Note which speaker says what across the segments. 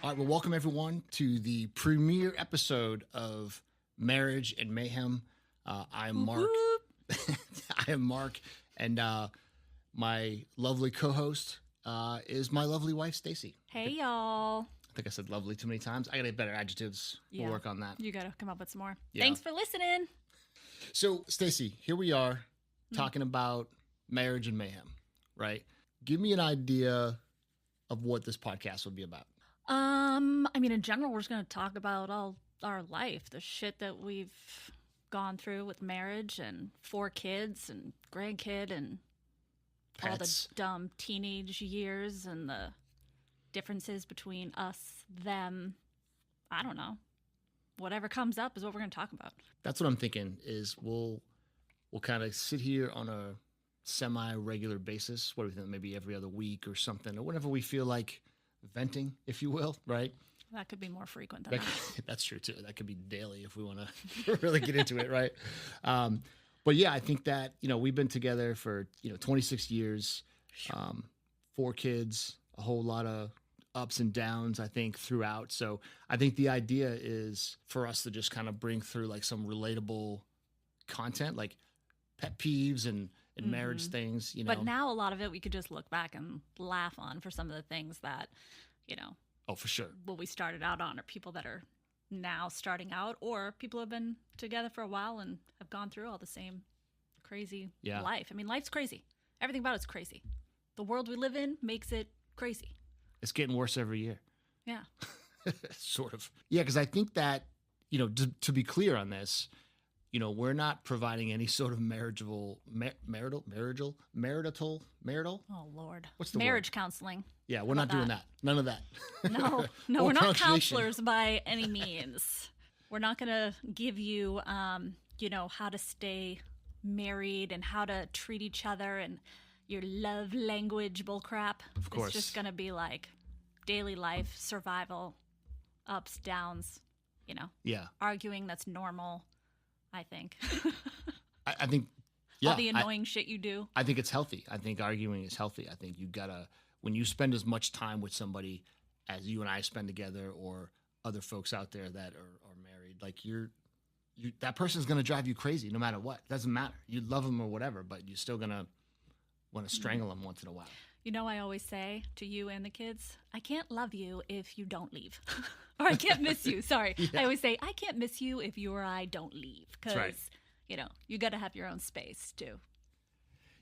Speaker 1: All right, well, welcome everyone to the premiere episode of Marriage and Mayhem. I'm Mark. I am Mark, and my lovely co-host is my lovely wife, Stacie.
Speaker 2: Hey, y'all.
Speaker 1: I think I said lovely too many times. I gotta get better adjectives.
Speaker 2: Yeah.
Speaker 1: We'll work on that.
Speaker 2: You gotta come up with some more.
Speaker 1: Yeah.
Speaker 2: Thanks for listening.
Speaker 1: So, Stacie, here we are talking about Marriage and Mayhem, right? Give me an idea of what this podcast would be about.
Speaker 2: I mean, in general, we're just gonna talk about all our life, the shit that we've gone through with marriage and 4 kids and grandkid and
Speaker 1: Pets.
Speaker 2: all the dumb teenage years and the differences between us, them. I don't know. Whatever comes up is what we're gonna talk about.
Speaker 1: That's what I'm thinking. Is we'll kind of sit here on a semi-regular basis. What do we think? Maybe every other week or something, or whenever we feel like venting, if you will, right?
Speaker 2: That could be more frequent than that.
Speaker 1: That's true too. That could be daily if we want to really get into it, right? But yeah, I think that we've been together for 26 years, 4 kids, a whole lot of ups and downs, I think, throughout. So I think the idea is for us to just kind of bring through like some relatable content, like pet peeves and marriage things,
Speaker 2: But now a lot of it we could just look back and laugh on for some of the things that,
Speaker 1: Oh, for sure.
Speaker 2: what we started out on, or people that are now starting out, or people who have been together for a while and have gone through all the same crazy life. I mean, life's crazy. Everything about it's crazy. The world we live in makes it crazy.
Speaker 1: It's getting worse every year.
Speaker 2: Yeah.
Speaker 1: Sort of. Yeah, because I think that, to be clear on this, we're not providing any sort of marital.
Speaker 2: Oh, Lord.
Speaker 1: What's the
Speaker 2: marriage
Speaker 1: word?
Speaker 2: Counseling.
Speaker 1: Yeah, we're not doing that. None of that.
Speaker 2: No,
Speaker 1: Or
Speaker 2: we're not
Speaker 1: punctuation.
Speaker 2: counselors by any means. We're not going to give you, how to stay married and how to treat each other and your love language bullcrap.
Speaker 1: Of course.
Speaker 2: It's just going to be like daily life, survival, ups, downs,
Speaker 1: Yeah.
Speaker 2: arguing, that's normal, I think.
Speaker 1: I think, yeah.
Speaker 2: All the annoying shit you do.
Speaker 1: I think it's healthy. I think arguing is healthy. I think you gotta, when you spend as much time with somebody as you and I spend together, or other folks out there that are married, like that person's gonna drive you crazy no matter what. It doesn't matter. You love them or whatever, but you're still gonna want to strangle them once in a while.
Speaker 2: I always say to you and the kids, I can't love you if you don't leave. Or I can't miss you. Sorry.
Speaker 1: Yeah.
Speaker 2: I always say, I can't miss you if you or I don't leave. Because,
Speaker 1: That's right.
Speaker 2: You got to have your own space too.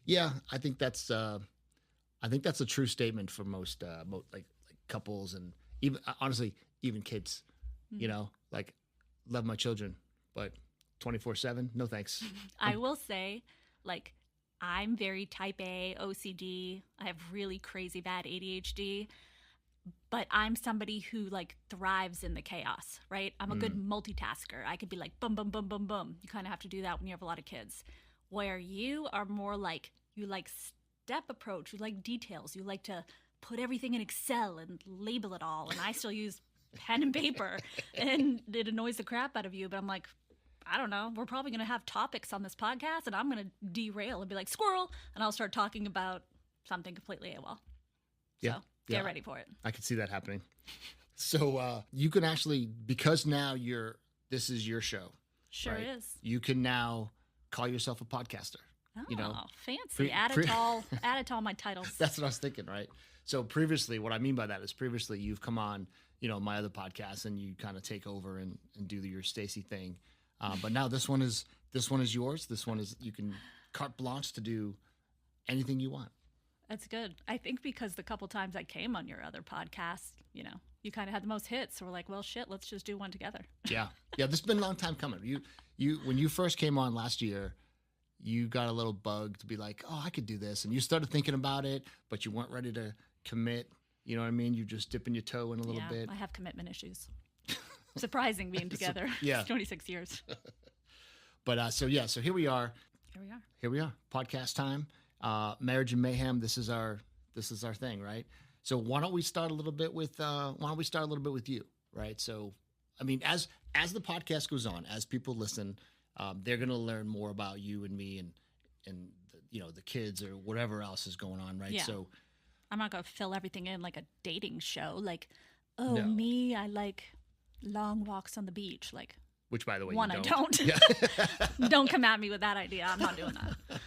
Speaker 1: Yeah, I think that's a true statement for most like couples, and even honestly even kids. Like, love my children, but 24/7, no thanks.
Speaker 2: I will say, like, I'm very type A, OCD. I have really crazy bad ADHD. But I'm somebody who, like, thrives in the chaos, right? I'm a good multitasker. I could be like, boom, boom, boom, boom, boom. You kind of have to do that when you have a lot of kids. Where you are more like, you like step approach. You like details. You like to put everything in Excel and label it all. And I still use pen and paper. And it annoys the crap out of you. But I'm like, I don't know. We're probably going to have topics on this podcast. And I'm going to derail and be like, squirrel. And I'll start talking about something completely AWOL.
Speaker 1: Yeah.
Speaker 2: So get ready for it.
Speaker 1: I can see that happening. So you can actually, because now this is your show.
Speaker 2: Sure
Speaker 1: right?
Speaker 2: is.
Speaker 1: You can now call yourself a podcaster.
Speaker 2: Oh, fancy. Add it to all my titles.
Speaker 1: That's what I was thinking, right? So previously, what I mean by that is previously you've come on, my other podcast, and you kind of take over and do your Stacie thing. But now this one is yours. This one is, you can carte blanche to do anything you want.
Speaker 2: That's good. I think because the couple times I came on your other podcast, you kind of had the most hits. So we're like, well, shit, let's just do one together.
Speaker 1: Yeah. This has been a long time coming. You when you first came on last year, you got a little bug to be like, oh, I could do this. And you started thinking about it, but you weren't ready to commit. You know what I mean? You're just dipping your toe in a little bit.
Speaker 2: I have commitment issues. Surprising being together.
Speaker 1: Yeah.
Speaker 2: It's 26 years.
Speaker 1: But so here we are. Here we are. Podcast time. Marriage and Mayhem. This is our thing, right? So why don't we start a little bit with you, right? So, I mean, as the podcast goes on, as people listen, they're going to learn more about you and me and the kids or whatever else is going on, right?
Speaker 2: Yeah.
Speaker 1: So
Speaker 2: I'm not going to fill everything in like a dating show. Like, Oh,
Speaker 1: No.
Speaker 2: me, I like long walks on the beach. Like,
Speaker 1: Which, by the way,
Speaker 2: one,
Speaker 1: you
Speaker 2: I
Speaker 1: don't.
Speaker 2: don't.
Speaker 1: Yeah.
Speaker 2: Don't come at me with that idea. I'm not doing that.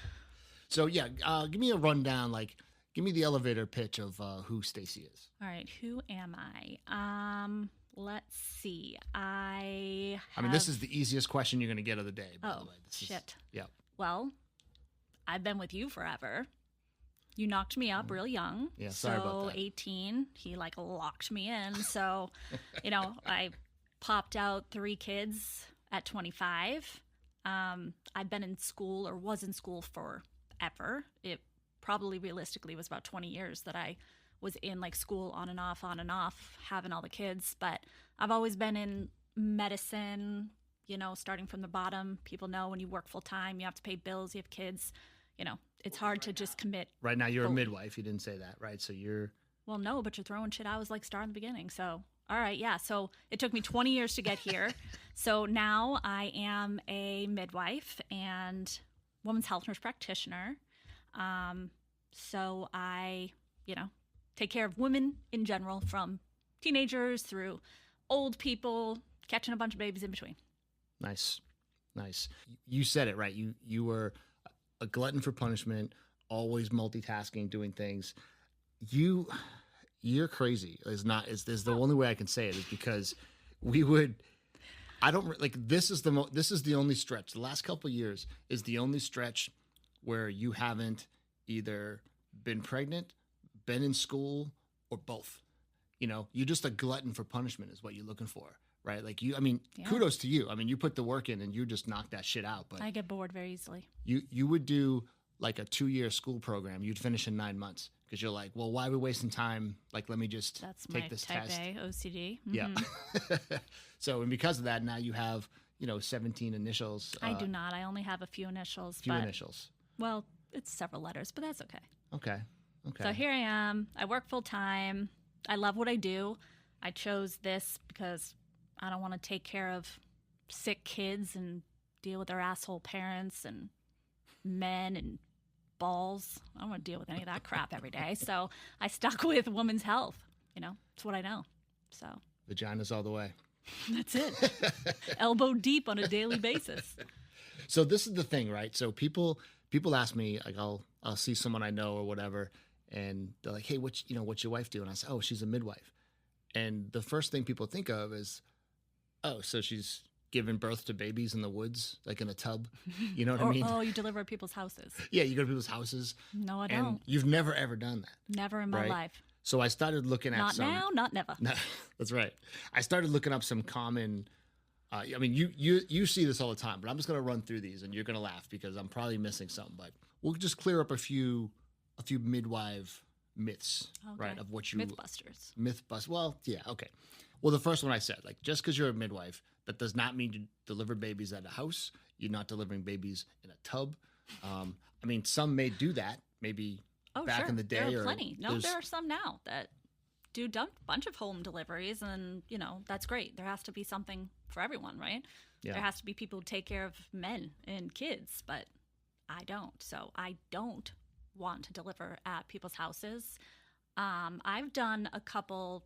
Speaker 1: So yeah, give me a rundown. Like, give me the elevator pitch of who Stacie is.
Speaker 2: All right, who am I? Let's see. I
Speaker 1: mean, this is the easiest question you're going to get of the day. By the way,
Speaker 2: shit.
Speaker 1: Yeah.
Speaker 2: Well, I've been with you forever. You knocked me up real young.
Speaker 1: Yeah, sorry about that.
Speaker 2: 18, he like locked me in. So, I popped out 3 kids at 25. I've been in school or was in school forever. It probably realistically was about 20 years that I was in like school on and off, having all the kids. But I've always been in medicine, starting from the bottom. People know when you work full time, you have to pay bills, you have kids. It's hard to just commit.
Speaker 1: Right now, you're a midwife. You didn't say that, right? So you're.
Speaker 2: Well, no, but you're throwing shit. I was like star in the beginning. So, all right, yeah. So it took me 20 years to get here. So now I am a midwife and women's health nurse practitioner. So I, take care of women in general, from teenagers through old people, catching a bunch of babies in between.
Speaker 1: Nice. You said it right. You were a glutton for punishment, always multitasking, doing things. You're crazy. Is the only way I can say it is because this is the only stretch. The last couple of years is the only stretch where you haven't either been pregnant, been in school, or both. You're just a glutton for punishment is what you're looking for, right? Like kudos to you. I mean, you put the work in and you just knock that shit out. But
Speaker 2: I get bored very easily.
Speaker 1: You would do like a 2-year school program. You'd finish in 9 months because you're like, well, why are we wasting time? Like, let me just take this test.
Speaker 2: That's my type A OCD. Mm-hmm.
Speaker 1: Yeah. So, and because of that, now you have, 17 initials.
Speaker 2: I do not. I only have a few initials.
Speaker 1: Initials.
Speaker 2: Well, it's several letters, but that's okay.
Speaker 1: Okay.
Speaker 2: So here I am. I work full time. I love what I do. I chose this because I don't want to take care of sick kids and deal with their asshole parents and men and balls. I don't want to deal with any of that crap every day. So I stuck with women's health. It's what I know. So
Speaker 1: vaginas all the way.
Speaker 2: That's it. Elbow deep on a daily basis.
Speaker 1: So this is the thing, right? So people ask me, like, I'll see someone I know or whatever, and they're like, "Hey, what's your wife do?" And I say, "Oh, she's a midwife." And the first thing people think of is, "Oh, so she's giving birth to babies in the woods, like in a tub." You know what I mean?
Speaker 2: Oh, you deliver at people's houses.
Speaker 1: Yeah, you go to people's houses.
Speaker 2: No, I
Speaker 1: and
Speaker 2: don't.
Speaker 1: You've never ever done that.
Speaker 2: Never in my life.
Speaker 1: So I started looking at
Speaker 2: not now, not never.
Speaker 1: No, that's right. I started looking up some common. I mean, you see this all the time, but I'm just going to run through these, and you're going to laugh because I'm probably missing something. But we'll just clear up a few midwife myths, right? Of what you
Speaker 2: Mythbusters.
Speaker 1: Well, yeah, okay. Well, the first one I said, like, just because you're a midwife, that does not mean you deliver babies at a house. You're not delivering babies in a tub. I mean, some may do that, maybe back in the day.
Speaker 2: There are plenty. No, there are some now that do a bunch of home deliveries, and that's great. There has to be something for everyone, right? Yeah. There has to be people who take care of men and kids, but I don't. So I don't want to deliver at people's houses. I've done a couple,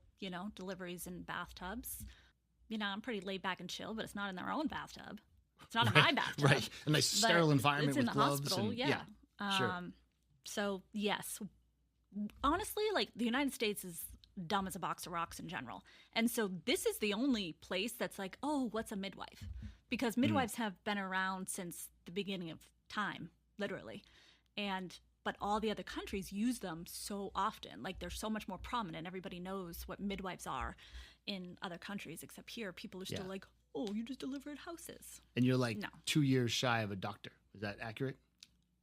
Speaker 2: deliveries in bathtubs. I'm pretty laid back and chill, but it's not in their own bathtub. It's not in my bathtub.
Speaker 1: Right. A nice sterile environment with gloves.
Speaker 2: It's in the hospital, yeah.
Speaker 1: Sure.
Speaker 2: So, yes. Honestly, like, the United States is dumb as a box of rocks in general. And so this is the only place that's like, oh, what's a midwife? Because midwives have been around since the beginning of time, literally. But all the other countries use them so often. Like, they're so much more prominent. Everybody knows what midwives are in other countries, except here, people are still like, oh, you just deliver at houses.
Speaker 1: And you're like 2 years shy of a doctor. Is that accurate?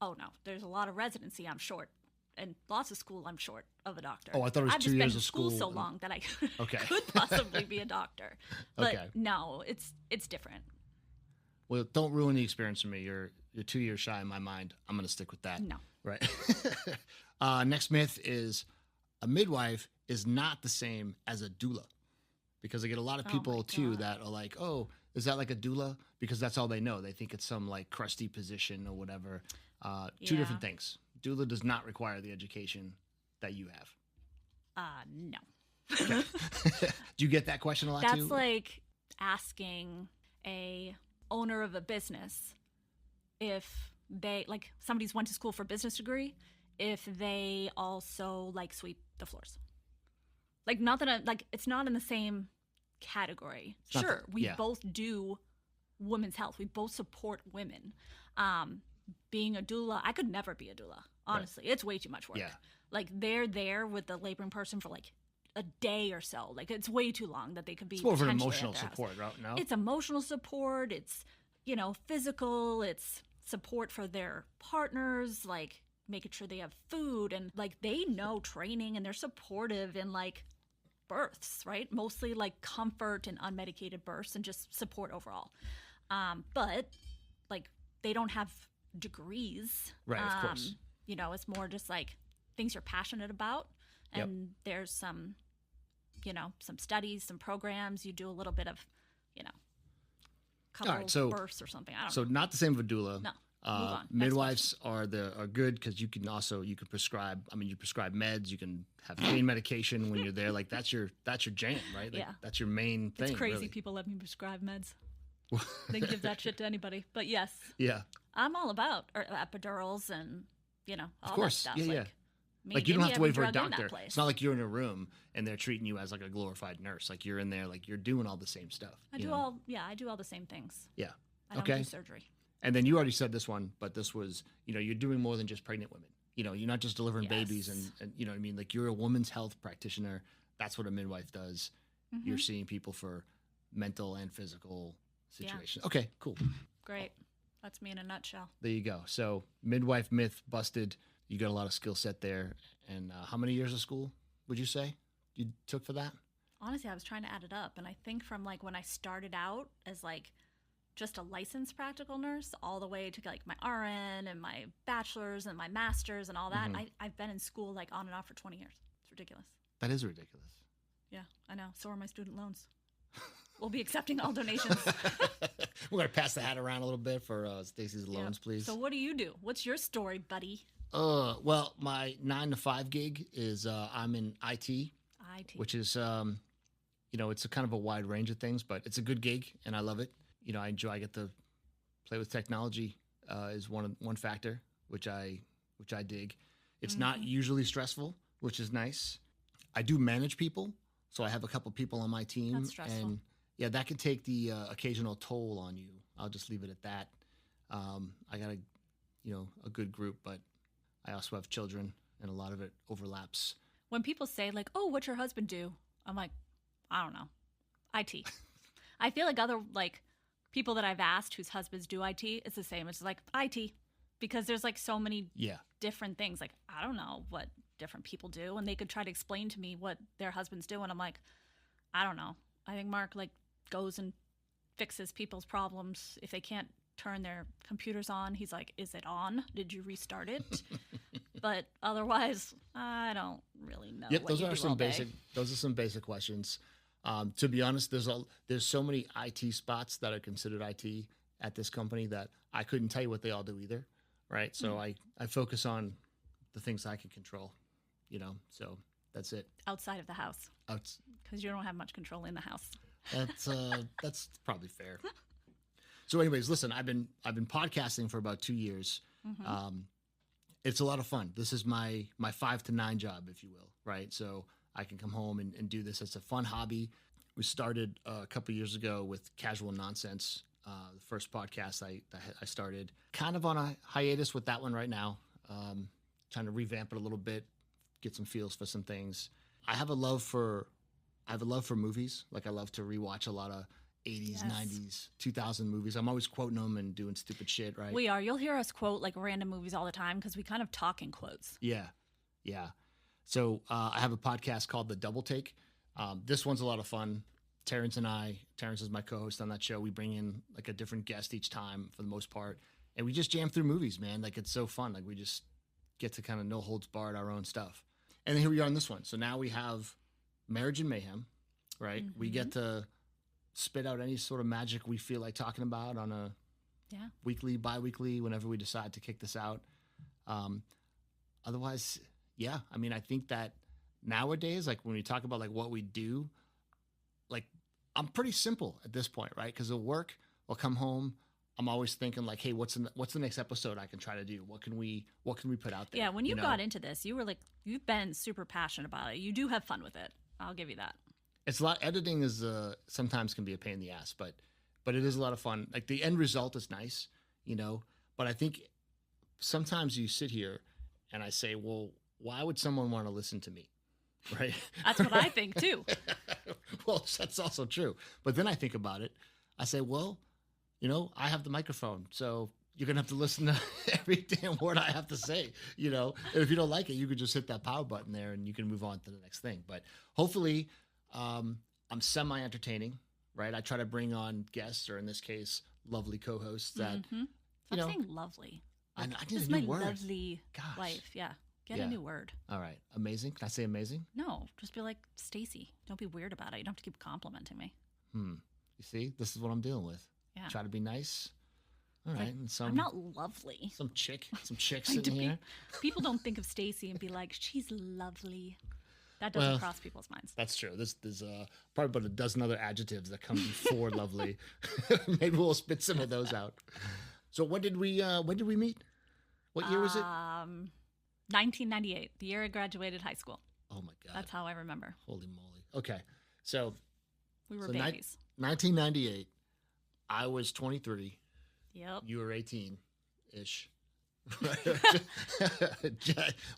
Speaker 2: Oh, no. There's a lot of residency I'm short. And lots of school I'm short of a doctor.
Speaker 1: Oh, I thought it was 2 years of school.
Speaker 2: I've just been in school so long that I could possibly be a doctor. But no, it's different.
Speaker 1: Well, don't ruin the experience for me. You're 2 years shy in my mind. I'm going to stick with that.
Speaker 2: No.
Speaker 1: Right. Next myth is a midwife is not the same as a doula. Because I get a lot of people, too, that are like, oh, is that like a doula? Because that's all they know. They think it's some, like, crusty position or whatever. Two different things. Doula does not require the education that you have.
Speaker 2: No.
Speaker 1: Okay. Do you get that question a lot too?
Speaker 2: That's like asking a owner of a business if they like somebody's went to school for a business degree, if they also like sweep the floors. Like not that like it's not in the same category. Sure, we both do women's health. We both support women. Being a doula, I could never be a doula. Honestly, it's way too much work.
Speaker 1: Yeah.
Speaker 2: Like they're there with the laboring person for like a day or so. Like it's way too long that they could be.
Speaker 1: It's more of an emotional support, right? No,
Speaker 2: it's emotional support. It's physical. It's support for their partners, like making sure they have food and like they know training and they're supportive in like births, right? Mostly like comfort and unmedicated births and just support overall. But like they don't have degrees.
Speaker 1: Right, of course.
Speaker 2: It's more just like things you're passionate about. And there's some studies, some programs. You do a little bit of, couple births or something. I don't know.
Speaker 1: So not the same with a doula.
Speaker 2: No. Move on.
Speaker 1: Midwives are good because you can prescribe. I mean, you prescribe meds. You can have pain medication when you're there. Like that's your jam, right? Like, that's your main thing.
Speaker 2: It's crazy.
Speaker 1: Really.
Speaker 2: People let me prescribe meds. They give that shit to anybody. But yes.
Speaker 1: Yeah.
Speaker 2: I'm all about epidurals and all
Speaker 1: of course.
Speaker 2: that stuff.
Speaker 1: Yeah. Like you don't have to wait for a doctor. It's not like you're in a room and they're treating you as like a glorified nurse. Like you're in there, like you're doing all the same stuff.
Speaker 2: I do all the same things.
Speaker 1: Yeah.
Speaker 2: I don't do surgery.
Speaker 1: And then you already said this one, but this was, you're doing more than just pregnant women. You're not just delivering babies and you know what I mean? Like you're a woman's health practitioner. That's what a midwife does. Mm-hmm. You're seeing people for mental and physical situations. Yeah. Okay, cool.
Speaker 2: Great. That's me in a nutshell.
Speaker 1: There you go. So midwife myth busted. You got a lot of skill set there. And how many years of school would you say you took for that?
Speaker 2: Honestly, I was trying to add it up. And I think from like when I started out as like just a licensed practical nurse all the way to like my RN and my bachelor's and my master's and all that, I've been in school like on and off for 20 years. It's ridiculous.
Speaker 1: That is ridiculous.
Speaker 2: Yeah, I know. So are my student loans. We'll be accepting all donations.
Speaker 1: We're going to pass the hat around a little bit for Stacie's loans, please.
Speaker 2: So what do you do? What's your story, buddy?
Speaker 1: Well, my 9 to 5 gig is I'm in IT, which is, it's a kind of a wide range of things, but it's a good gig and I love it. I enjoy. I get to play with technology is one factor, which I dig. It's not usually stressful, which is nice. I do manage people, so I have a couple people on my team.
Speaker 2: That's stressful.
Speaker 1: And yeah, that could take the occasional toll on you. I'll just leave it at that. I got a good group, but I also have children, and a lot of it overlaps.
Speaker 2: When people say like, "Oh, what's your husband do?" I'm like, I don't know, IT. I feel like other like people that I've asked whose husbands do IT, it's the same. It's like IT, because there's like so many different things. Like I don't know what different people do, and they could try to explain to me what their husbands do, and I'm like, I don't know. I think Marc like goes and fixes people's problems if they can't turn their computers on. He's like, is it on? Did you restart it? But otherwise, I don't really know.
Speaker 1: Yep, those are some basic questions. To be honest, there's so many IT spots that are considered IT at this company that I couldn't tell you what they all do either, right? So I focus on the things I can control, so that's it.
Speaker 2: Outside of the house. Because you don't have much control in the house.
Speaker 1: That's probably fair. So anyways, listen, I've been podcasting for about 2 years. Mm-hmm. It's a lot of fun. This is my 5 to 9 job, if you will, right? So I can come home and do this. It's a fun hobby. We started a couple years ago with Casual Nonsense, the first podcast I started. Kind of on a hiatus with that one right now. Trying to revamp it a little bit, get some feels for some things. I have a love for movies. Like I love to rewatch a lot of 80s, 90s, 2000 movies. I'm always quoting them and doing stupid shit, right?
Speaker 2: We are. You'll hear us quote like random movies all the time because we kind of talk in quotes.
Speaker 1: Yeah. So I have a podcast called The Double Take. This one's a lot of fun. Terrence is my co-host on that show. We bring in like a different guest each time for the most part. And we just jam through movies, man. Like it's so fun. Like we just get to kind of no holds barred our own stuff. And then here we are on this one. So now we have Marriage and Mayhem, right? Mm-hmm. We get to spit out any sort of magic we feel like talking about on a weekly, bi-weekly, whenever we decide to kick this out. Otherwise, I mean, I think that nowadays, like when we talk about like what we do, like I'm pretty simple at this point, right? Because at work, I'll come home. I'm always thinking like, hey, what's the next episode I can try to do? What can we put out there?
Speaker 2: Yeah, when you
Speaker 1: know?
Speaker 2: got into this, you were like, you've been super passionate about it. You do have fun with it. I'll give you that.
Speaker 1: It's a lot. Editing is sometimes can be a pain in the ass, but it is a lot of fun. Like the end result is nice, you know. But I think sometimes you sit here and I say, well, why would someone want to listen to me? Right?
Speaker 2: That's what I think too.
Speaker 1: Well, that's also true. But then I think about it. I say, well, you know, I have the microphone, so you're going to have to listen to every damn word I have to say, you know. And if you don't like it, you could just hit that power button there and you can move on to the next thing. But hopefully I'm semi-entertaining, right? I try to bring on guests, or in this case, lovely co-hosts that,
Speaker 2: I'm saying lovely. Like,
Speaker 1: I
Speaker 2: this
Speaker 1: need
Speaker 2: is
Speaker 1: a
Speaker 2: my
Speaker 1: new word.
Speaker 2: Lovely
Speaker 1: Gosh.
Speaker 2: wife. Yeah. Get a new word.
Speaker 1: All right. Amazing. Can I say amazing?
Speaker 2: No, just be like, Stacie. Don't be weird about it. You don't have to keep complimenting me.
Speaker 1: You see, this is what I'm dealing with.
Speaker 2: Yeah.
Speaker 1: Try to be nice. All right.
Speaker 2: Like,
Speaker 1: And some,
Speaker 2: I'm not lovely.
Speaker 1: some chick
Speaker 2: Like,
Speaker 1: sitting here.
Speaker 2: People don't think of Stacie and be like, she's lovely. That doesn't cross people's minds.
Speaker 1: That's true. There's probably about a dozen other adjectives that come before lovely. Maybe we'll spit some of those out. So when did we meet? What year was it?
Speaker 2: 1998, the year I graduated high school.
Speaker 1: Oh my God.
Speaker 2: That's how I remember.
Speaker 1: Holy moly. Okay. So
Speaker 2: We were
Speaker 1: So
Speaker 2: babies.
Speaker 1: 1998, I was 23.
Speaker 2: Yep.
Speaker 1: You were 18-ish.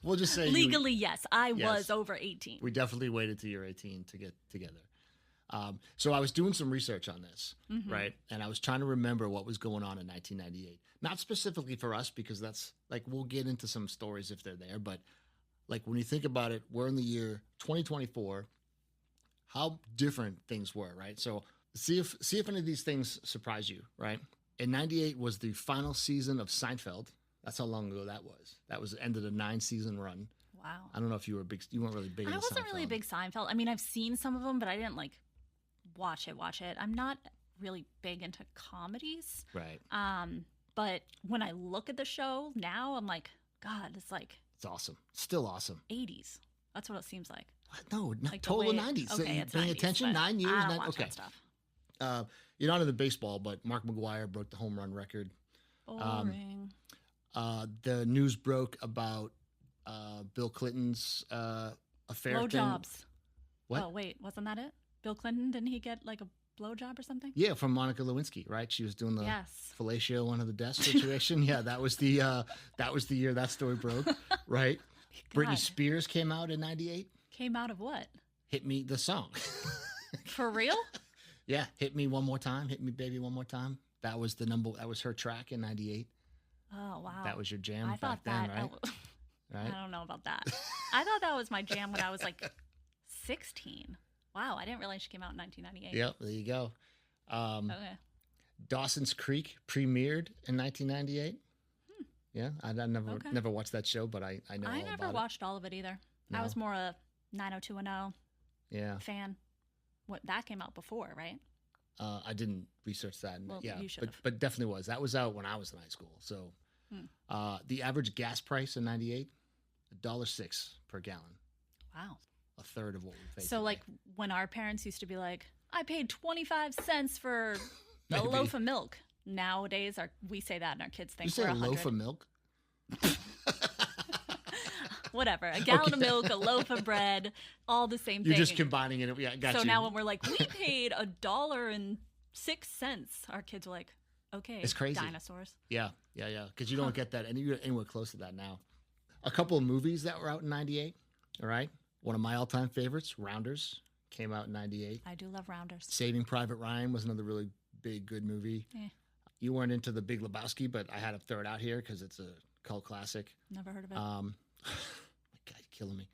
Speaker 1: We'll just say
Speaker 2: Legally, yes. I
Speaker 1: Yes.
Speaker 2: was over 18.
Speaker 1: we definitely waited till you were 18 to get together. So I was doing some research on this, right? And I was trying to remember what was going on in 1998. Not specifically for us, because that's like, we'll get into some stories if they're there. But like when you think about it, we're in the year 2024, how different things were, right? So see if any of these things surprise you, right? In 98 was the final season of Seinfeld. That's how long ago that was. That was the end of the 9-season run.
Speaker 2: Wow.
Speaker 1: I don't know if you weren't really big into
Speaker 2: I wasn't
Speaker 1: Seinfeld.
Speaker 2: really a big Seinfeld. I mean, I've seen some of them, but I didn't like watch it. I'm not really big into comedies.
Speaker 1: Right.
Speaker 2: But when I look at the show now, I'm like, God, it's like
Speaker 1: It's awesome. Still awesome.
Speaker 2: 80s. That's what it seems like.
Speaker 1: What? No, not
Speaker 2: Like the
Speaker 1: total
Speaker 2: way-
Speaker 1: 90s.
Speaker 2: Okay,
Speaker 1: You
Speaker 2: it's
Speaker 1: paying
Speaker 2: 90s,
Speaker 1: attention?
Speaker 2: but
Speaker 1: 9 years?
Speaker 2: I don't watch
Speaker 1: okay.
Speaker 2: that stuff.
Speaker 1: You're not into baseball, but Mark McGuire broke the home run record.
Speaker 2: Boring.
Speaker 1: The news broke about Bill Clinton's affair thing.
Speaker 2: Blowjobs.
Speaker 1: What?
Speaker 2: Oh, wait. Wasn't that it? Bill Clinton, didn't he get like a blowjob or something?
Speaker 1: Yeah, from Monica Lewinsky, right? She was doing the
Speaker 2: Yes.
Speaker 1: fellatio under the desk situation. Yeah, that was the year that story broke, right? Britney
Speaker 2: God.
Speaker 1: Spears came out in 98.
Speaker 2: Came out of what?
Speaker 1: Hit Me, the song.
Speaker 2: For real?
Speaker 1: Yeah, Hit Me One More Time, Hit Me Baby One More Time. That was her track in 98.
Speaker 2: Oh, wow.
Speaker 1: That was your jam
Speaker 2: I
Speaker 1: back
Speaker 2: thought
Speaker 1: then,
Speaker 2: that.
Speaker 1: right? Right?
Speaker 2: I don't know about that. I thought that was my jam when I was like 16. Wow, I didn't realize she came out in 1998.
Speaker 1: Yep, there you go.
Speaker 2: Okay.
Speaker 1: Dawson's Creek premiered in 1998. Yeah, I never watched that show, but I know
Speaker 2: I
Speaker 1: all
Speaker 2: never
Speaker 1: about
Speaker 2: watched all of it either. I
Speaker 1: No.
Speaker 2: was more a 90210
Speaker 1: it. Yeah,
Speaker 2: fan. What that came out before, right?
Speaker 1: I didn't research that.
Speaker 2: Well,
Speaker 1: yeah,
Speaker 2: you should've.
Speaker 1: but definitely was. That was out when I was in high school. So the average gas price in 98, $1.06 per gallon.
Speaker 2: Wow.
Speaker 1: A third of what we pay.
Speaker 2: So
Speaker 1: today.
Speaker 2: like when our parents used to be like, I paid 25 cents for a
Speaker 1: Maybe.
Speaker 2: loaf of milk. Nowadays, we say that and our kids think
Speaker 1: You say
Speaker 2: we're
Speaker 1: a
Speaker 2: 100.
Speaker 1: loaf of milk?
Speaker 2: Whatever. A gallon of milk, a loaf of bread, all the same
Speaker 1: You're
Speaker 2: thing.
Speaker 1: just combining it. Yeah, got
Speaker 2: So
Speaker 1: you.
Speaker 2: now when we're like, we paid $1.06, our kids are like, okay,
Speaker 1: It's crazy.
Speaker 2: dinosaurs.
Speaker 1: Yeah. Because you don't get that anywhere close to that now. A couple of movies that were out in 98. All right. One of my all-time favorites, Rounders, came out in 98.
Speaker 2: I do love Rounders.
Speaker 1: Saving Private Ryan was another really big, good movie.
Speaker 2: Eh,
Speaker 1: You weren't into The Big Lebowski, but I had to throw it out here because it's a cult classic.
Speaker 2: never heard of it.
Speaker 1: My God, you're killing me.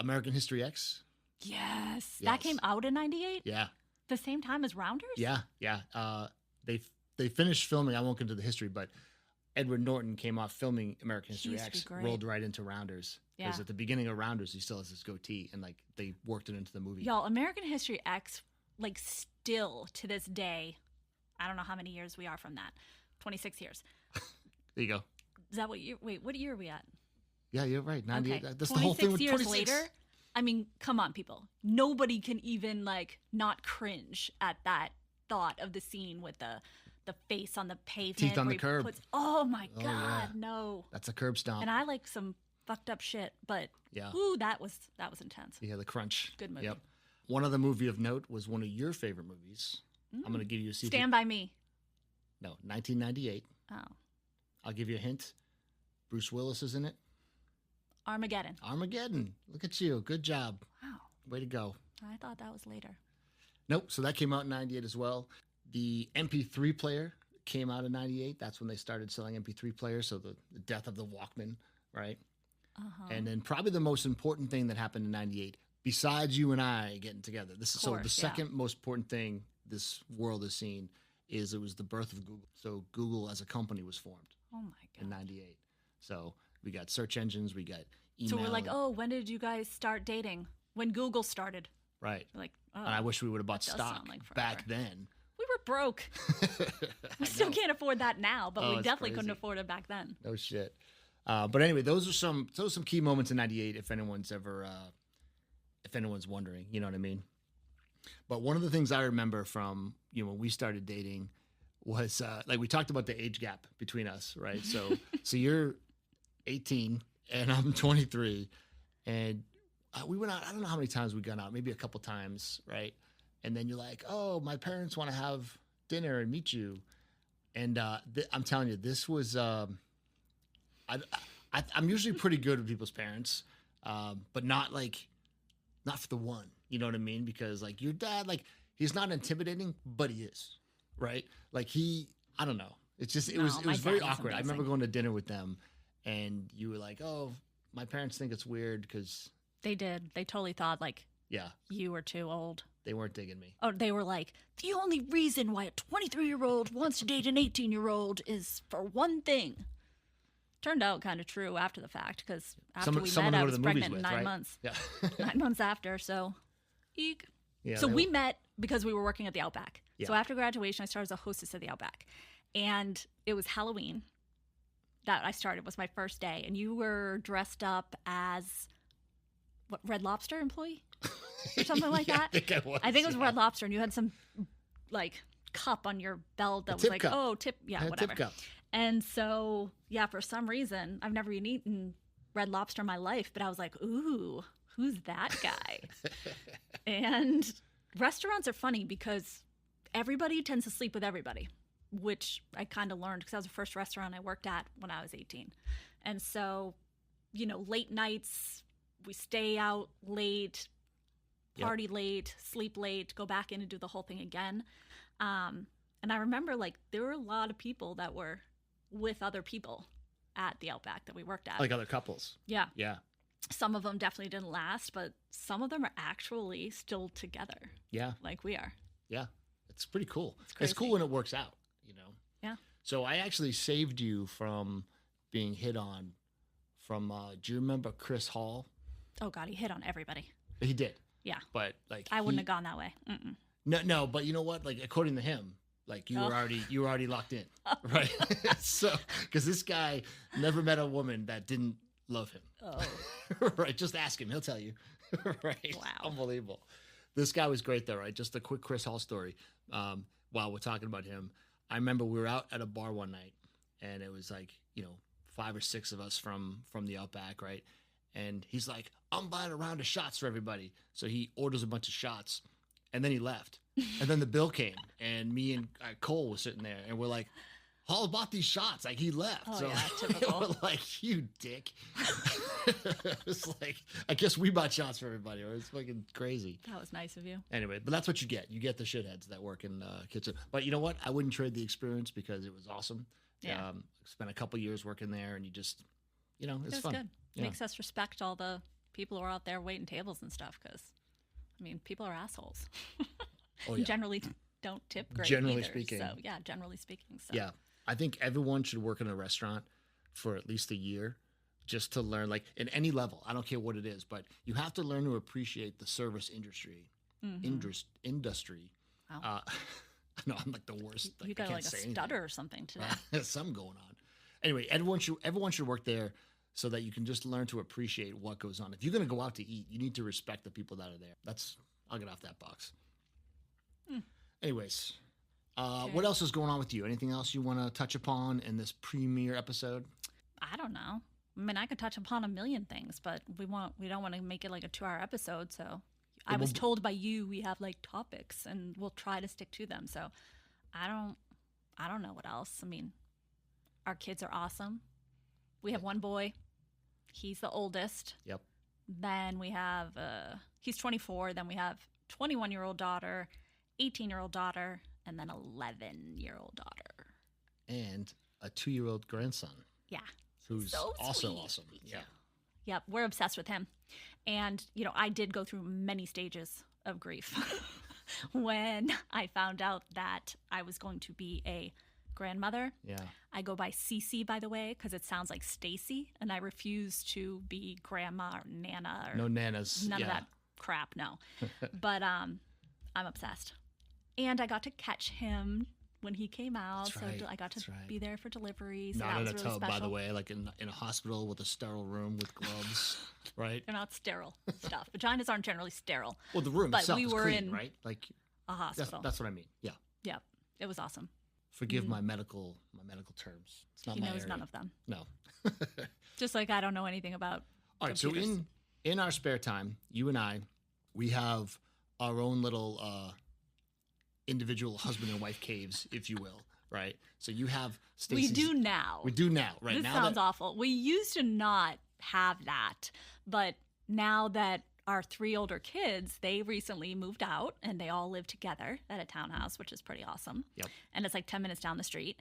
Speaker 1: American History X.
Speaker 2: yes.
Speaker 1: Yes.
Speaker 2: That came out in 98?
Speaker 1: Yeah.
Speaker 2: The same time as Rounders?
Speaker 1: Yeah. They finished filming. I won't get into the history, but Edward Norton came off filming American History
Speaker 2: used to be
Speaker 1: X,
Speaker 2: great.
Speaker 1: rolled right into Rounders. Because
Speaker 2: Yeah.
Speaker 1: at the beginning of Rounders, he still has his goatee, and like they worked it into the movie.
Speaker 2: Y'all, American History X, like still to this day, I don't know how many years we are from that. 26 years.
Speaker 1: There you go.
Speaker 2: Is that what year? Wait, what year are we at?
Speaker 1: Yeah, you're right. 98.
Speaker 2: Okay.
Speaker 1: That's the whole thing with
Speaker 2: 26 years
Speaker 1: 26.
Speaker 2: later, I mean, come on, people. Nobody can even like not cringe at that thought of the scene with the face on the pavement.
Speaker 1: Teeth on
Speaker 2: where
Speaker 1: the
Speaker 2: he
Speaker 1: curb.
Speaker 2: Oh my
Speaker 1: Oh,
Speaker 2: God,
Speaker 1: yeah.
Speaker 2: no.
Speaker 1: That's a curb stomp.
Speaker 2: And I like some fucked up shit, but
Speaker 1: Yeah.
Speaker 2: ooh, that was intense.
Speaker 1: Yeah, the crunch.
Speaker 2: Good movie.
Speaker 1: Yep. One other movie of note was one of your favorite movies. I'm going to give you a secret.
Speaker 2: Stand By Me.
Speaker 1: No, 1998.
Speaker 2: Oh.
Speaker 1: I'll give you a hint. Bruce Willis is in it.
Speaker 2: Armageddon.
Speaker 1: Armageddon. Look at you. Good job.
Speaker 2: Wow.
Speaker 1: Way to go.
Speaker 2: I thought that was later.
Speaker 1: Nope. So that came out in 98 as well. The MP3 player came out in 98. That's when they started selling MP3 players. So the death of the Walkman, right?
Speaker 2: Uh-huh.
Speaker 1: And then probably the most important thing that happened in 98, besides you and I getting together. This is so the second most important thing this world has seen is it was the birth of Google. So Google as a company was formed.
Speaker 2: Oh my God.
Speaker 1: In 98. So we got search engines, we got email.
Speaker 2: So we're like, oh, when did you guys start dating? When Google started.
Speaker 1: Right.
Speaker 2: We're like, oh.
Speaker 1: And I wish we would have bought stock
Speaker 2: like
Speaker 1: back then.
Speaker 2: We were broke. We still can't afford that now, but we definitely couldn't afford it back then.
Speaker 1: No shit. But anyway, those are some key moments in 98 if anyone's wondering, you know what I mean? But one of the things I remember from, when we started dating was like we talked about the age gap between us, right? So you're 18 and I'm 23 and we went out, I don't know how many times we gone out, maybe a couple times, right? And then you're like, oh, my parents want to have dinner and meet you. And I'm telling you, this was, I'm usually pretty good with people's parents, but not for the one, you know what I mean? Because like your dad, like he's not intimidating, but he is, right? Like I don't know. It's just, it was very awkward. I remember going to dinner with them and you were like, oh, my parents think it's weird because.
Speaker 2: They did. They totally thought like,
Speaker 1: yeah,
Speaker 2: you were too old.
Speaker 1: They weren't digging me.
Speaker 2: Oh, they were like, the only reason why a 23-year-old wants to date an 18-year-old is for one thing. Turned out kind of true after the fact because after we met, I was pregnant in 9 months.
Speaker 1: Yeah.
Speaker 2: 9 months after, so eek.
Speaker 1: Yeah,
Speaker 2: so we met because we were working at the Outback.
Speaker 1: Yeah.
Speaker 2: So after graduation, I started as a hostess at the Outback. And it was Halloween that I started, was my first day. And you were dressed up as, what, Red Lobster employee? Or something like that? I think it was Red Lobster, and you had some, like, cup on your belt that was like,
Speaker 1: cup.
Speaker 2: Tip, whatever.
Speaker 1: Tip cup.
Speaker 2: And so, yeah, for some reason, I've never even eaten Red Lobster in my life, but I was like, ooh, who's that guy? And restaurants are funny because everybody tends to sleep with everybody, which I kind of learned because that was the first restaurant I worked at when I was 18. And so, late nights, we stay out late, party late, sleep late, go back in and do the whole thing again. And I remember, like, there were a lot of people that were with other people at the Outback that we worked at.
Speaker 1: Like other couples.
Speaker 2: Yeah.
Speaker 1: Yeah.
Speaker 2: Some of them definitely didn't last, but some of them are actually still together.
Speaker 1: Yeah.
Speaker 2: Like we are.
Speaker 1: Yeah. It's pretty cool.
Speaker 2: It's crazy.
Speaker 1: It's cool when it works out,
Speaker 2: Yeah.
Speaker 1: So I actually saved you from being hit on from, do you remember Chris Hall?
Speaker 2: Oh, God, he hit on everybody.
Speaker 1: He did.
Speaker 2: Yeah.
Speaker 1: But, like.
Speaker 2: I wouldn't have gone that way. Mm-mm.
Speaker 1: No, but you know what? Like, according to him, like you were already locked in, right? So, because this guy never met a woman that didn't love him.
Speaker 2: Oh,
Speaker 1: right. Just ask him; he'll tell you. Right?
Speaker 2: Wow,
Speaker 1: unbelievable. This guy was great, though, right? Just a quick Chris Hall story. While we're talking about him, I remember we were out at a bar one night, and it was like 5 or 6 of us from the Outback, right? And he's like, "I'm buying a round of shots for everybody," so he orders a bunch of shots. And then he left. And then the bill came. And me and Cole was sitting there. And we're like, Hall bought these shots. Like, he left.
Speaker 2: Oh,
Speaker 1: so
Speaker 2: yeah, typical.
Speaker 1: we're like, you dick. It's like, I guess we bought shots for everybody. It was fucking crazy.
Speaker 2: That was nice of you.
Speaker 1: Anyway, but that's what you get. You get the shitheads that work in kitchen. But you know what? I wouldn't trade the experience because it was awesome.
Speaker 2: Yeah.
Speaker 1: Spent a couple years working there. And you just, it's
Speaker 2: it was
Speaker 1: fun.
Speaker 2: good.
Speaker 1: Yeah.
Speaker 2: Makes us respect all the people who are out there waiting tables and stuff because, people are assholes.
Speaker 1: Oh, yeah.
Speaker 2: Generally don't tip great.
Speaker 1: Generally
Speaker 2: either.
Speaker 1: speaking.
Speaker 2: So, yeah, generally speaking. So.
Speaker 1: Yeah. I think everyone should work in a restaurant for at least a year just to learn, like, in any level. I don't care what it is, but you have to learn to appreciate the service industry.
Speaker 2: Mm-hmm.
Speaker 1: Industry.
Speaker 2: Wow.
Speaker 1: No, I'm like the worst.
Speaker 2: You got like a stutter or something today.
Speaker 1: Something going on. Anyway, everyone should work there so that you can just learn to appreciate what goes on. If you're going to go out to eat, you need to respect the people that are there. I'll get off that box. Anyways, what else is going on with you? Anything else you want to touch upon in this premiere episode?
Speaker 2: I don't know. I mean, I could touch upon a million things, but we don't want to make it like a 2-hour episode. So I was told by you we have like topics, and we'll try to stick to them. So I don't know what else. I mean, our kids are awesome. We have one boy. He's the oldest.
Speaker 1: Yep.
Speaker 2: Then we have he's 24. Then we have 21-year-old daughter, 18-year-old daughter, and then 11-year-old daughter.
Speaker 1: And a 2-year-old grandson.
Speaker 2: Yeah.
Speaker 1: Who's
Speaker 2: so
Speaker 1: also
Speaker 2: sweet.
Speaker 1: awesome. Yeah.
Speaker 2: Yep, we're obsessed with him. And, I did go through many stages of grief when I found out that I was going to be a grandmother.
Speaker 1: Yeah.
Speaker 2: I go by Cece, by the way, because it sounds like Stacie, and I refuse to be grandma or nana or
Speaker 1: no nanas.
Speaker 2: none of that crap, no. But I'm obsessed. And I got to catch him when he came out,
Speaker 1: That's right.
Speaker 2: I got to be there for delivery. So
Speaker 1: not
Speaker 2: that
Speaker 1: in
Speaker 2: was
Speaker 1: a
Speaker 2: really
Speaker 1: tub,
Speaker 2: special.
Speaker 1: by the way, like in a hospital with a sterile room with gloves, right?
Speaker 2: They're not sterile stuff. Vaginas aren't generally sterile.
Speaker 1: Well, the room
Speaker 2: but
Speaker 1: itself
Speaker 2: we
Speaker 1: is
Speaker 2: were
Speaker 1: clean,
Speaker 2: in
Speaker 1: right? Like
Speaker 2: a hospital.
Speaker 1: that's what I mean. Yeah.
Speaker 2: Yeah, it was awesome.
Speaker 1: Forgive my medical terms. It's not
Speaker 2: He
Speaker 1: my
Speaker 2: knows
Speaker 1: area.
Speaker 2: none of them.
Speaker 1: No.
Speaker 2: Just like I don't know anything about
Speaker 1: All right. So
Speaker 2: computers.
Speaker 1: in our spare time, you and I, we have our own little individual husband and wife caves, if you will. Right. So you have Stacey's.
Speaker 2: We do now.
Speaker 1: We do now. Right
Speaker 2: This
Speaker 1: now.
Speaker 2: sounds awful. We used to not have that, but now that our 3 older kids, they recently moved out and they all live together at a townhouse, which is pretty awesome.
Speaker 1: Yep.
Speaker 2: And it's like 10 minutes down the street.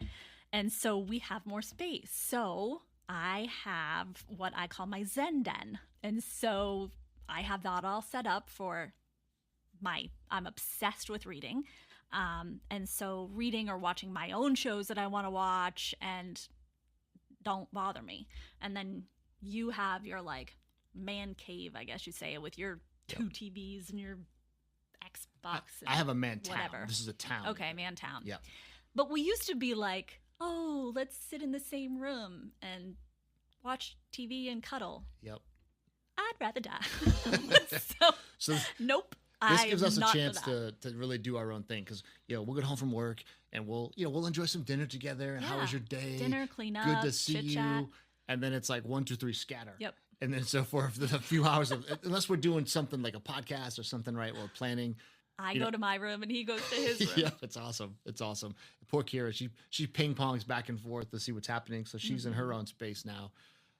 Speaker 2: And so we have more space. So I have what I call my Zen den. And so I have that all set up for I'm obsessed with reading. And so reading or watching my own shows that I want to watch and don't bother me. And then you have your like man cave, I guess you'd say, with your 2 TVs and your Xbox.
Speaker 1: I have a man town.
Speaker 2: Whatever.
Speaker 1: This is a town.
Speaker 2: Okay, man town.
Speaker 1: Yeah.
Speaker 2: But we used to be like, oh, let's sit in the same room and watch TV and cuddle.
Speaker 1: Yep.
Speaker 2: I'd rather die.
Speaker 1: So
Speaker 2: nope.
Speaker 1: this gives us a
Speaker 2: not for
Speaker 1: chance
Speaker 2: that.
Speaker 1: to really do our own thing because we'll get home from work and we'll enjoy some dinner together.
Speaker 2: Yeah.
Speaker 1: How was your day?
Speaker 2: Dinner, clean up,
Speaker 1: Good to see you.
Speaker 2: chit-chat.
Speaker 1: And then it's like 1, 2, 3, scatter.
Speaker 2: Yep.
Speaker 1: And then so for a few hours unless we're doing something like a podcast or something, right? We're planning.
Speaker 2: I go to my room and he goes to his room.
Speaker 1: Yeah, it's awesome. It's awesome. Poor Kira, she ping pongs back and forth to see what's happening. So she's in her own space now.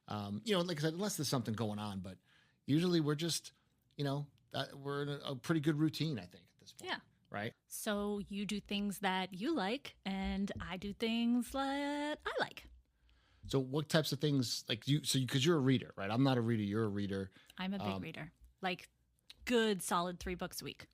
Speaker 1: Like I said, unless there's something going on, but usually we're just, we're in a pretty good routine, I think, at this point.
Speaker 2: Yeah.
Speaker 1: Right?
Speaker 2: So you do things that you like, and I do things that I like.
Speaker 1: So what types of things, like because you're a reader, right? I'm not a reader. You're a reader.
Speaker 2: I'm a big reader. Like good, solid 3 books a week.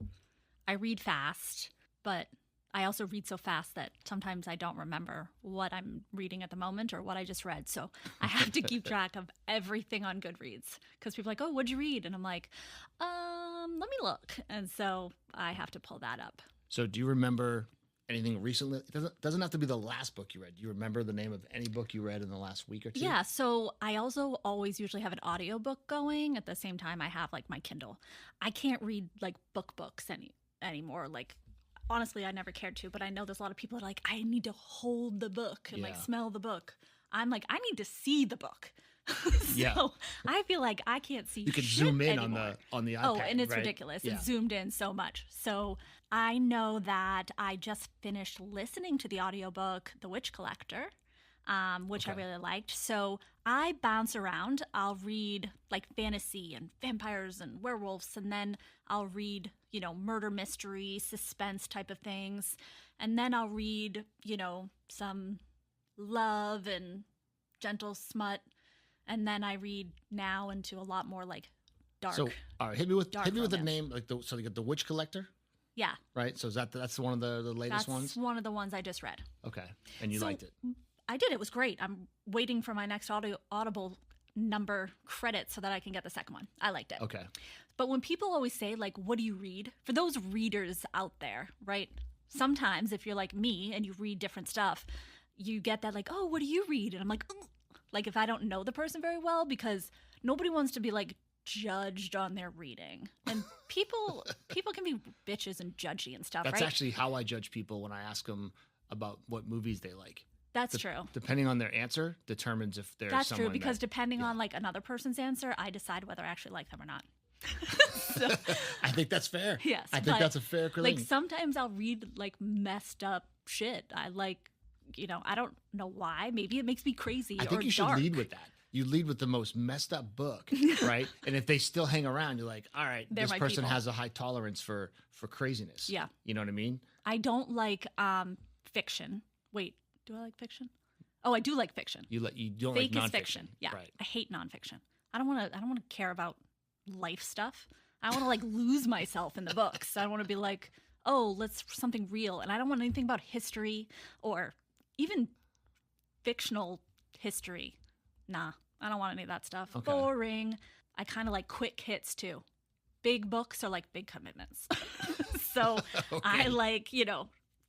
Speaker 2: I read fast, but I also read so fast that sometimes I don't remember what I'm reading at the moment or what I just read. So I have to keep track of everything on Goodreads because people are like, oh, what'd you read? And I'm like, let me look. And so I have to pull that up.
Speaker 1: So do you remember anything recently? It doesn't have to be the last book you read. Do you remember the name of any book you read in the last week or 2?
Speaker 2: Yeah. So I also always usually have an audiobook going at the same time I have like my Kindle. I can't read like books anymore. Like, honestly, I never cared to, but I know there's a lot of people that are like, I need to hold the book and like smell the book. I'm like, I need to see the book. So I feel like I can't see.
Speaker 1: You can
Speaker 2: shit
Speaker 1: zoom in
Speaker 2: anymore.
Speaker 1: on the iPad.
Speaker 2: Oh, and it's
Speaker 1: right?
Speaker 2: ridiculous.
Speaker 1: Yeah.
Speaker 2: It's zoomed in so much. So I know that I just finished listening to the audiobook, The Witch Collector, which I really liked. So I bounce around. I'll read like fantasy and vampires and werewolves, and then I'll read, murder mystery, suspense type of things. And then I'll read, some love and gentle smut. And then I read now into a lot more like dark.
Speaker 1: So, all right, hit me with the
Speaker 2: romance.
Speaker 1: name, like you got The Witch Collector,
Speaker 2: Yeah.
Speaker 1: right? So that's one of the latest
Speaker 2: That's
Speaker 1: ones.
Speaker 2: one of the ones I just read.
Speaker 1: Okay, and you
Speaker 2: So,
Speaker 1: liked it.
Speaker 2: I did. It was great. I'm waiting for my next Audible number credit so that I can get the second one. I liked it.
Speaker 1: Okay.
Speaker 2: But when people always say, like, what do you read? For those readers out there, right? Sometimes if you're like me and you read different stuff, you get that like, oh, what do you read? And I'm like, like if I don't know the person very well, because nobody wants to be like judged on their reading. And people can be bitches and judgy and stuff,
Speaker 1: That's
Speaker 2: right?
Speaker 1: actually how I judge people when I ask them about what movies they like.
Speaker 2: That's true.
Speaker 1: Depending on their answer determines if there's
Speaker 2: That's
Speaker 1: someone
Speaker 2: true, because
Speaker 1: that,
Speaker 2: depending on like another person's answer, I decide whether I actually like them or not. So,
Speaker 1: I think that's fair.
Speaker 2: yes.
Speaker 1: I think that's a fair
Speaker 2: like
Speaker 1: claim.
Speaker 2: sometimes I'll read like messed up shit. I like, I don't know why. Maybe it makes me crazy.
Speaker 1: I think
Speaker 2: or
Speaker 1: you should
Speaker 2: dark.
Speaker 1: lead with that. You lead with the most messed up book, right? And if they still hang around, you're like, all right,
Speaker 2: They're
Speaker 1: this
Speaker 2: my
Speaker 1: person
Speaker 2: people.
Speaker 1: has a high tolerance for craziness.
Speaker 2: Yeah.
Speaker 1: You know what I mean?
Speaker 2: I don't like fiction. Wait, do I like fiction? Oh, I do like fiction.
Speaker 1: You don't
Speaker 2: Fake
Speaker 1: like
Speaker 2: is
Speaker 1: nonfiction.
Speaker 2: fiction. Yeah,
Speaker 1: Right.
Speaker 2: I hate nonfiction. I don't want to care about life stuff. I want to like lose myself in the books. I want to be like, oh, let's something real, and I don't want anything about history or even fictional history. Nah, I don't want any of that stuff.
Speaker 1: Okay.
Speaker 2: Boring. I kind of like quick hits too. Big books are like big commitments. So I like,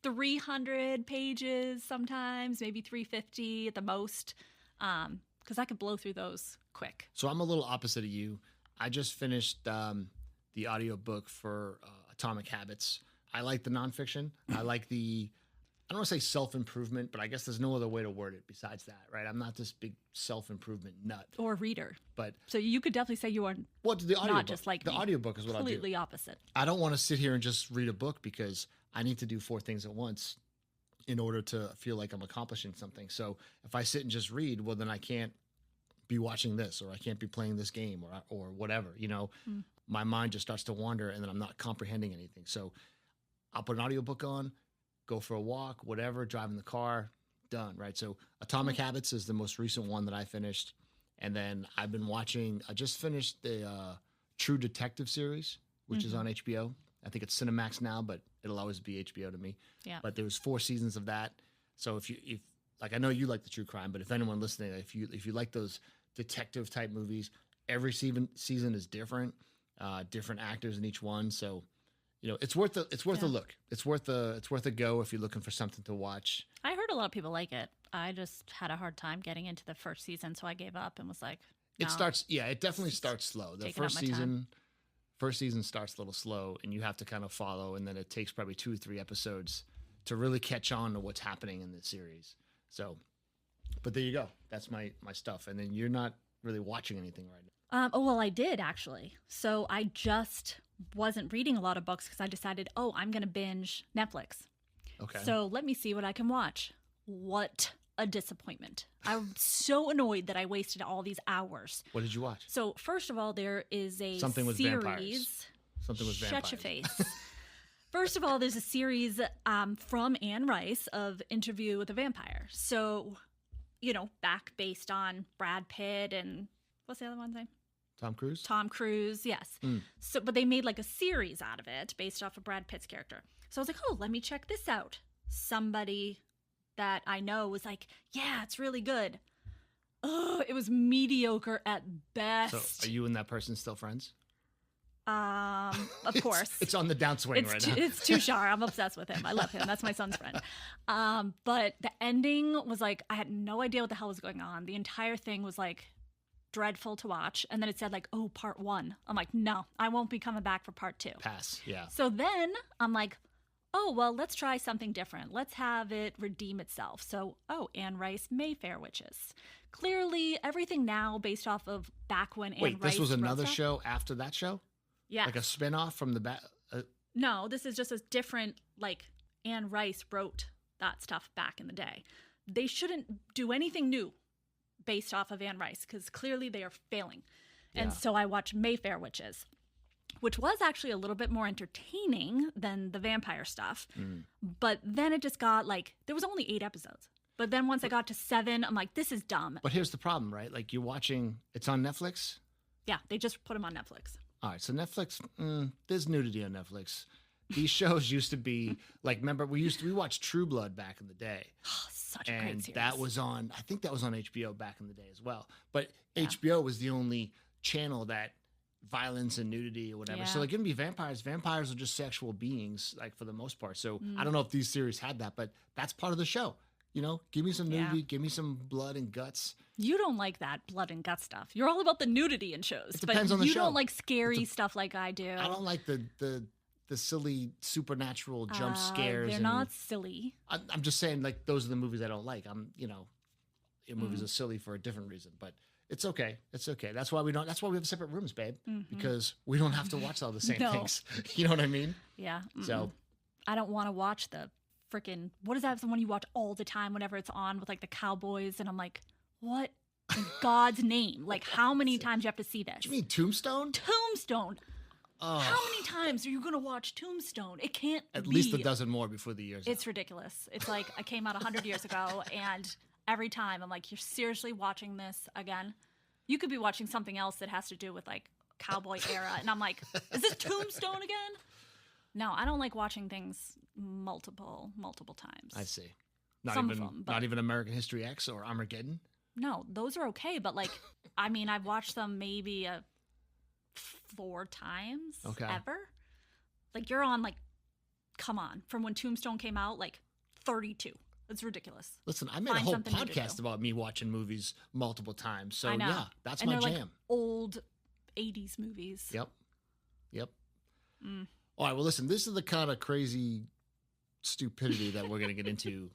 Speaker 2: 300 pages sometimes, maybe 350 at the most, because I could blow through those quick.
Speaker 1: So I'm a little opposite of you. I just finished the audiobook for Atomic Habits. I like the nonfiction. I like I don't want to say self-improvement, but I guess there's no other way to word it besides that, right? I'm not this big self-improvement nut.
Speaker 2: Or reader.
Speaker 1: But
Speaker 2: So you could definitely say you are
Speaker 1: the audiobook?
Speaker 2: not just like
Speaker 1: the
Speaker 2: me.
Speaker 1: audiobook is what I do.
Speaker 2: Completely opposite.
Speaker 1: I don't want to sit here and just read a book because I need to do 4 things at once in order to feel like I'm accomplishing something. So if I sit and just read, well, then I can't be watching this, or I can't be playing this game, or whatever. My mind just starts to wander, and then I'm not comprehending anything. So I'll put an audiobook on, go for a walk, whatever, drive in the car, done, right? So Atomic Habits is the most recent one that I finished. And then I just finished the True Detective series, which is on HBO. I think it's Cinemax now, but it'll always be HBO to me.
Speaker 2: Yeah.
Speaker 1: But there was 4 seasons of that. So if like, I know you like the true crime, but if anyone listening, if you like those detective type movies, every season is different, different actors in each one. So, it's worth a look. It's worth a go if you're looking for something to watch.
Speaker 2: I heard a lot of people like it. I just had a hard time getting into the first season, so I gave up and was like, no.
Speaker 1: It definitely starts slow. The
Speaker 2: taking up my time.
Speaker 1: first season starts a little slow, and you have to kind of follow, and then it takes probably 2 or 3 episodes to really catch on to what's happening in the series. So, but there you go. That's my stuff. And then you're not really watching anything right now.
Speaker 2: Well, I did actually. So I just wasn't reading a lot of books because I decided, I'm going to binge Netflix.
Speaker 1: Okay.
Speaker 2: So let me see what I can watch. What a disappointment. I'm so annoyed that I wasted all these hours.
Speaker 1: What did you watch?
Speaker 2: So first of all, there is a
Speaker 1: Something with
Speaker 2: series.
Speaker 1: vampires. Something with vampires.
Speaker 2: Shut your face. First of all, there's a series from Anne Rice of Interview with a Vampire. So, back based on Brad Pitt and what's the other one's name?
Speaker 1: Tom Cruise?
Speaker 2: Tom Cruise, yes. So, but they made like a series out of it based off of Brad Pitt's character. So I was like, let me check this out. Somebody that I know was like, yeah, it's really good. Oh, it was mediocre at best.
Speaker 1: So are you and that person still friends?
Speaker 2: Of course.
Speaker 1: It's on the downswing right now.
Speaker 2: It's Tushar. I'm obsessed with him. I love him. That's my son's friend. But the ending was like, I had no idea what the hell was going on. The entire thing was like dreadful to watch. And then it said like, part 1. I'm like, no, I won't be coming back for part 2.
Speaker 1: Pass. Yeah.
Speaker 2: So then I'm like, well, let's try something different. Let's have it redeem itself. So, Anne Rice Mayfair Witches. Clearly, everything now based off of back when Anne Rice.
Speaker 1: Wait, this was another
Speaker 2: wrote stuff.
Speaker 1: show after that show?
Speaker 2: Yeah.
Speaker 1: Like a spinoff from the back?
Speaker 2: No, this is just a different, like, Anne Rice wrote that stuff back in the day. They shouldn't do anything new based off of Anne Rice because clearly they are failing. And
Speaker 1: Yeah.
Speaker 2: so I watched Mayfair Witches, which was actually a little bit more entertaining than the vampire stuff. But then it just got like, there was only 8 episodes. But then once I got to 7, I'm like, this is dumb.
Speaker 1: But here's the problem, right? Like you're watching, it's on Netflix?
Speaker 2: Yeah, they just put them on Netflix.
Speaker 1: All right, so Netflix, there's nudity on Netflix. These shows used to be, like, remember, we watched True Blood back in the day.
Speaker 2: Such a great
Speaker 1: And
Speaker 2: series.
Speaker 1: that was on, I think that was on HBO back in the day as well. But HBO was the only channel that violence and nudity or whatever.
Speaker 2: Yeah.
Speaker 1: So like, gonna be vampires. Vampires are just sexual beings, like for the most part. So I don't know if these series had that, but that's part of the show. Give me some
Speaker 2: Yeah.
Speaker 1: nudity, give me some blood and guts.
Speaker 2: You don't like that blood and gut stuff. You're all about the nudity in shows.
Speaker 1: It depends on the
Speaker 2: you
Speaker 1: show.
Speaker 2: don't like scary stuff like I do.
Speaker 1: I don't like the silly supernatural jump scares.
Speaker 2: They're not silly.
Speaker 1: I'm just saying, like, those are the movies I don't like. Movies are silly for a different reason, but it's okay. It's okay. That's why we have separate rooms, babe, because we don't have to watch all the same things. You know what I mean?
Speaker 2: Yeah.
Speaker 1: So
Speaker 2: I don't want to watch the freaking, what is that, the one you watch all the time whenever it's on with like the cowboys, and I'm like, what in God's name? Like, how many times do you have to see this?
Speaker 1: you mean Tombstone?
Speaker 2: Tombstone.
Speaker 1: Oh,
Speaker 2: How many times are you going to watch Tombstone? It can't
Speaker 1: at
Speaker 2: be.
Speaker 1: least a dozen more before the year's
Speaker 2: It's
Speaker 1: out.
Speaker 2: ridiculous. It's like I came out 100 years ago, and every time I'm like, you're seriously watching this again? You could be watching something else that has to do with like cowboy era, and I'm like, is this Tombstone again? No, I don't like watching things multiple times.
Speaker 1: I see.
Speaker 2: Some of them, but-
Speaker 1: Not even American History X or Armageddon.
Speaker 2: No, those are okay, but like, I mean, I've watched them maybe 4 times ever. Like, you're on like, come on, from when Tombstone came out, like 32. It's ridiculous.
Speaker 1: Listen, I made a whole podcast about me watching movies multiple times. So
Speaker 2: I know.
Speaker 1: yeah, that's
Speaker 2: and
Speaker 1: my
Speaker 2: they're
Speaker 1: jam.
Speaker 2: like old 80s movies.
Speaker 1: Yep. All right. Well, listen, this is the kind of crazy stupidity that we're going to get into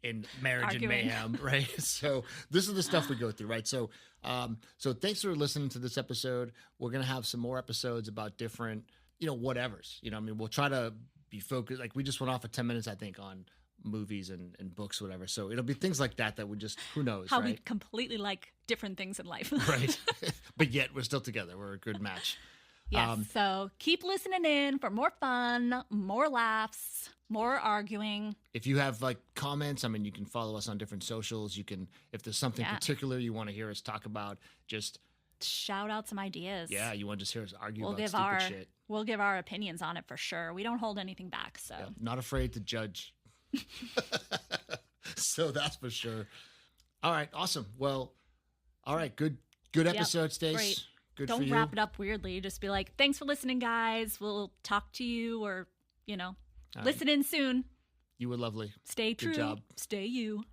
Speaker 1: in Marriage and Mayhem, right? So this is the stuff we go through, right? So thanks for listening to this episode. We're going to have some more episodes about different, whatevers. I mean, we'll try to be focused. Like, we just went off for 10 minutes, I think, on movies and books, whatever. So it'll be things like that we just, who knows,
Speaker 2: How
Speaker 1: right?
Speaker 2: we completely like different things in life.
Speaker 1: Right. But yet we're still together. We're a good match.
Speaker 2: Yes. So keep listening in for more fun, more laughs, more arguing.
Speaker 1: If you have like comments, I mean, you can follow us on different socials. You can, if there's something particular you want to hear us talk about, just
Speaker 2: shout out some ideas.
Speaker 1: Yeah, you want to just hear us argue about stupid shit.
Speaker 2: We'll give our opinions on it for sure. We don't hold anything back. So
Speaker 1: not afraid to judge. So that's for sure. All right, awesome. Well, all right, good episode, Stace.
Speaker 2: Great.
Speaker 1: Good
Speaker 2: Don't
Speaker 1: for you.
Speaker 2: wrap it up weirdly. Just be like, thanks for listening, guys. We'll talk to you, or listen in soon.
Speaker 1: You were lovely.
Speaker 2: Stay true.
Speaker 1: Good job.
Speaker 2: Stay you.